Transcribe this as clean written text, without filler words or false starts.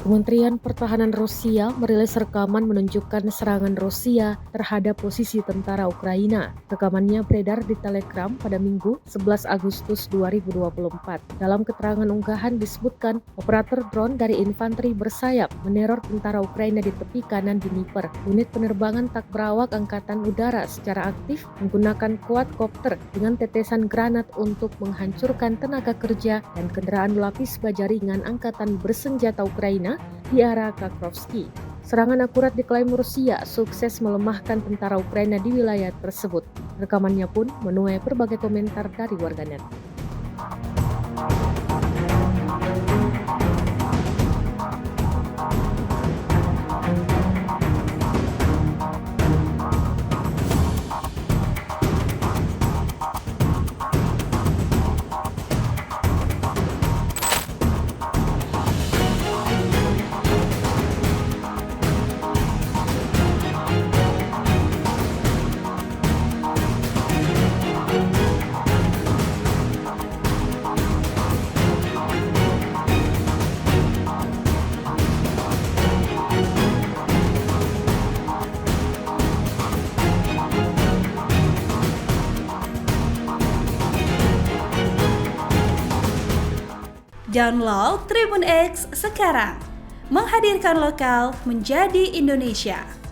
Kementerian Pertahanan Rusia merilis rekaman menunjukkan serangan Rusia terhadap posisi tentara Ukraina. Rekamannya beredar di Telegram pada Minggu 11 Agustus 2024. Dalam keterangan unggahan disebutkan operator drone dari infanteri bersayap meneror tentara Ukraina di tepi kanan Dnipro. Unit penerbangan tak berawak Angkatan Udara secara aktif menggunakan quadcopter dengan tetesan granat untuk menghancurkan tenaga kerja dan kendaraan lapis baja ringan Angkatan Bersenjata Ukraina di arah Kakhovsky. Serangan akurat diklaim Rusia sukses melemahkan tentara Ukraina di wilayah tersebut. Rekamannya pun menuai berbagai komentar dari warganet. Download Tribun X sekarang, menghadirkan lokal menjadi Indonesia.